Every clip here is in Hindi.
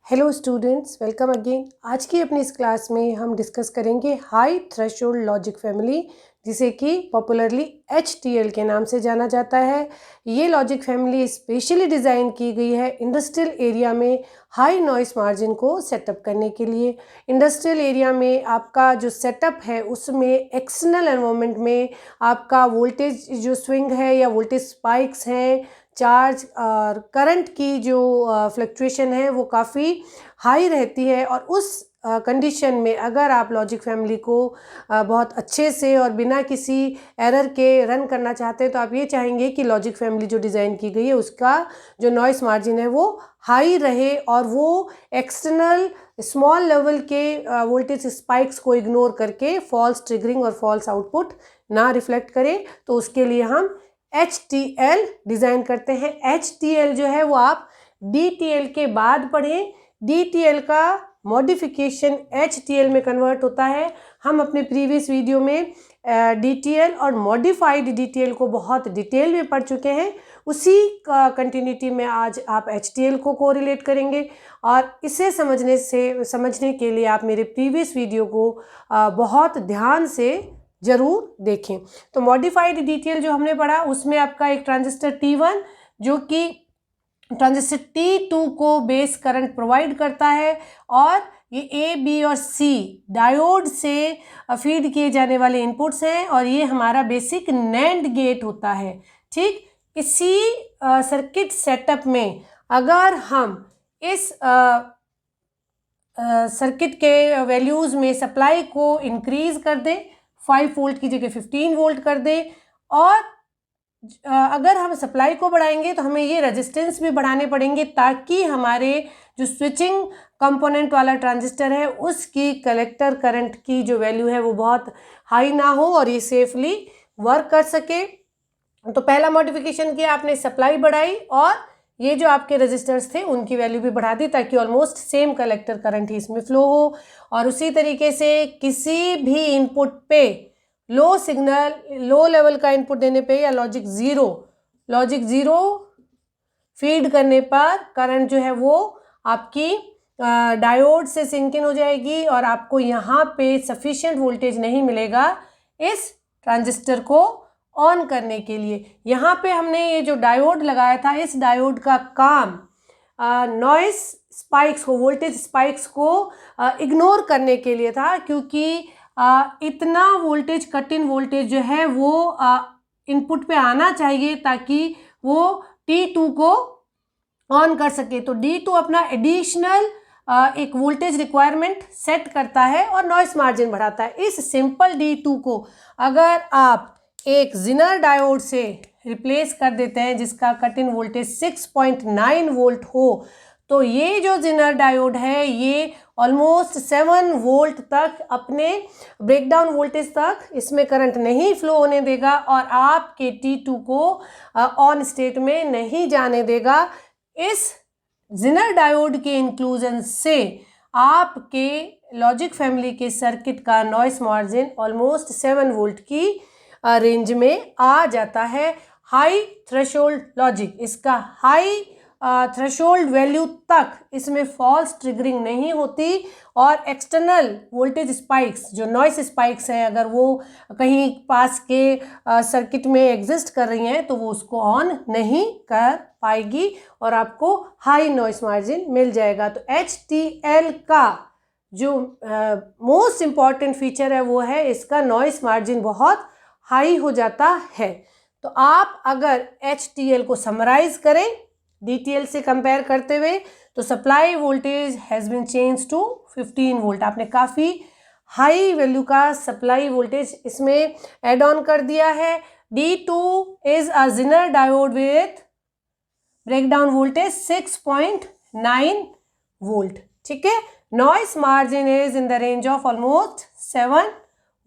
Hello students, welcome again. आज की अपनी इस क्लास में हम डिस्कस करेंगे हाई थ्रेशोल्ड लॉजिक फैमिली, जिसे कि पॉपुलरली HTL के नाम से जाना जाता है। ये लॉजिक फैमिली स्पेशली डिज़ाइन की गई है इंडस्ट्रियल एरिया में हाई नॉइस मार्जिन को सेटअप करने के लिए। इंडस्ट्रियल एरिया में आपका जो सेटअप है उसमें एक्सटर्नल एनवायरनमेंट में आपका वोल्टेज जो स्विंग है या वोल्टेज स्पाइक्स हैं, चार्ज और करंट की जो फ्लक्चुएशन है वो काफ़ी हाई रहती है। और उस कंडीशन में अगर आप लॉजिक फैमिली को बहुत अच्छे से और बिना किसी एरर के रन करना चाहते हैं तो आप ये चाहेंगे कि लॉजिक फैमिली जो डिज़ाइन की गई है उसका जो नॉइस मार्जिन है वो हाई रहे और वो एक्सटर्नल स्मॉल लेवल के वोल्टेज स्पाइक्स को इग्नोर करके फॉल्स ट्रिगरिंग और फॉल्स आउटपुट ना रिफ्लेक्ट करे। तो उसके लिए हम HTL डिज़ाइन करते हैं। HTL जो है वो आप DTL के बाद पढ़ें। DTL का मॉडिफिकेशन HTL में कन्वर्ट होता है। हम अपने प्रीवियस वीडियो में DTL और मॉडिफाइड DTL को बहुत डिटेल में पढ़ चुके हैं। उसी का कंटिन्यूटी में आज आप HTL को कोरिलेट करेंगे और इसे समझने के लिए आप मेरे प्रीवियस वीडियो को बहुत ध्यान से ज़रूर देखें। तो मॉडिफाइड DTL जो हमने पढ़ा उसमें आपका एक ट्रांजिस्टर T1 जो कि ट्रांजिस्टर T2 को बेस करंट प्रोवाइड करता है और ये A, B और C डायोड से फीड किए जाने वाले इनपुट्स हैं और ये हमारा बेसिक NAND गेट होता है। ठीक, इसी सर्किट सेटअप में अगर हम इस सर्किट के वैल्यूज़ में सप्लाई को इंक्रीज़ कर दें, 5 वोल्ट की जगह 15 वोल्ट कर दें और अगर हम सप्लाई को बढ़ाएंगे तो हमें ये रेजिस्टेंस भी बढ़ाने पड़ेंगे ताकि हमारे जो स्विचिंग कंपोनेंट वाला ट्रांजिस्टर है उसकी कलेक्टर करंट की जो वैल्यू है वो बहुत हाई ना हो और ये सेफली वर्क कर सके। तो पहला मॉडिफिकेशन किया आपने, सप्लाई बढ़ाई और ये जो आपके रेजिस्टर्स थे उनकी वैल्यू भी बढ़ा दी ताकि ऑलमोस्ट सेम कलेक्टर करंट ही इसमें फ्लो हो। और उसी तरीके से किसी भी इनपुट पे लो सिग्नल, लो लेवल का इनपुट देने पे या लॉजिक ज़ीरो फीड करने पर करंट जो है वो आपकी डायोड से सिंक इन हो जाएगी और आपको यहाँ पे सफिशिएंट वोल्टेज नहीं मिलेगा इस ट्रांजिस्टर को ऑन करने के लिए। यहाँ पे हमने ये जो डायोड लगाया था, इस डायोड का काम नॉइस स्पाइक्स को, वोल्टेज स्पाइक्स को इग्नोर करने के लिए था, क्योंकि इतना वोल्टेज, कट इन वोल्टेज जो है वो इनपुट पे आना चाहिए ताकि वो T2 को ऑन कर सके। तो D2 अपना एडिशनल एक वोल्टेज रिक्वायरमेंट सेट करता है और नॉइस मार्जिन बढ़ाता है। इस सिंपल D2 को अगर आप एक ज़िनर डायोड से रिप्लेस कर देते हैं जिसका कट इन वोल्टेज 6.9 वोल्ट हो, तो ये जो ज़िनर डायोड है ये ऑलमोस्ट 7 वोल्ट तक अपने ब्रेकडाउन वोल्टेज तक इसमें करंट नहीं फ्लो होने देगा और आपके T2 को ऑन स्टेट में नहीं जाने देगा। इस ज़िनर डायोड के इंक्लूजन से आपके लॉजिक फैमिली के सर्किट का नॉइस मार्जिन ऑलमोस्ट 7 वोल्ट की रेंज में आ जाता है। हाई थ्रेशोल्ड लॉजिक, इसका हाई थ्रेशोल्ड वैल्यू तक इसमें फॉल्स ट्रिगरिंग नहीं होती और एक्सटर्नल वोल्टेज स्पाइक्स, जो नॉइस स्पाइक्स हैं, अगर वो कहीं पास के सर्किट में एग्जिस्ट कर रही हैं तो वो उसको ऑन नहीं कर पाएगी और आपको हाई नॉइस मार्जिन मिल जाएगा। तो HTL का जो मोस्ट इम्पॉर्टेंट फीचर है वो है इसका नॉइस मार्जिन बहुत हाई हो जाता है। तो आप अगर HTL को समराइज करें DTL से कंपेयर करते हुए तो supply voltage has been change to 15 volt. आपने काफ़ी हाई वैल्यू का सप्लाई वोल्टेज इसमें ऐड ऑन कर दिया है। D2 is a Zener diode with breakdown voltage 6.9 volt. ठीक है, noise margin is in the range of almost 7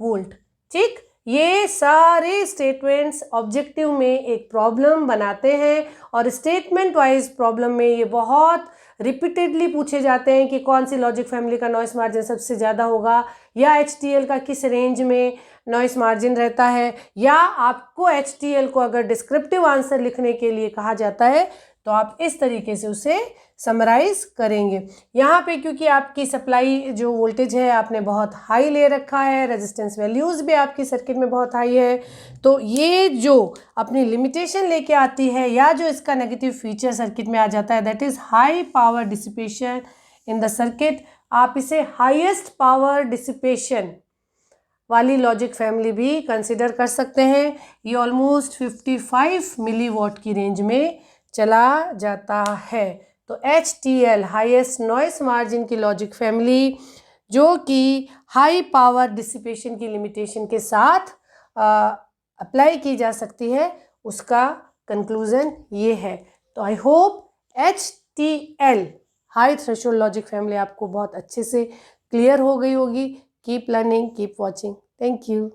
volt. ठीक, ये सारे स्टेटमेंट्स ऑब्जेक्टिव में एक प्रॉब्लम बनाते हैं और स्टेटमेंट वाइज प्रॉब्लम में ये बहुत रिपीटेडली पूछे जाते हैं कि कौन सी लॉजिक फैमिली का नॉइस मार्जिन सबसे ज़्यादा होगा या HTL का किस रेंज में नॉइस मार्जिन रहता है, या आपको HTL को अगर डिस्क्रिप्टिव आंसर लिखने के लिए कहा जाता है तो आप इस तरीके से उसे समराइज करेंगे। यहाँ पे क्योंकि आपकी सप्लाई जो वोल्टेज है आपने बहुत हाई ले रखा है, रेजिस्टेंस वैल्यूज़ भी आपकी सर्किट में बहुत हाई है, तो ये जो अपनी लिमिटेशन लेके आती है या जो इसका नेगेटिव फीचर सर्किट में आ जाता है, that is high power dissipation in the circuit. आप इसे हाईएस्ट पावर डिसिपेशन वाली लॉजिक फैमिली भी कंसिडर कर सकते हैं। ये ऑलमोस्ट 55 मिलीवॉट की रेंज में चला जाता है। तो HTL हाईएस्ट नॉइस मार्जिन की लॉजिक फैमिली जो कि हाई पावर डिसिपेशन की लिमिटेशन के साथ अप्लाई की जा सकती है, उसका कंक्लूजन ये है। तो I hope HTL high threshold logic family आपको बहुत अच्छे से क्लियर हो गई होगी। Keep learning, keep watching. Thank you.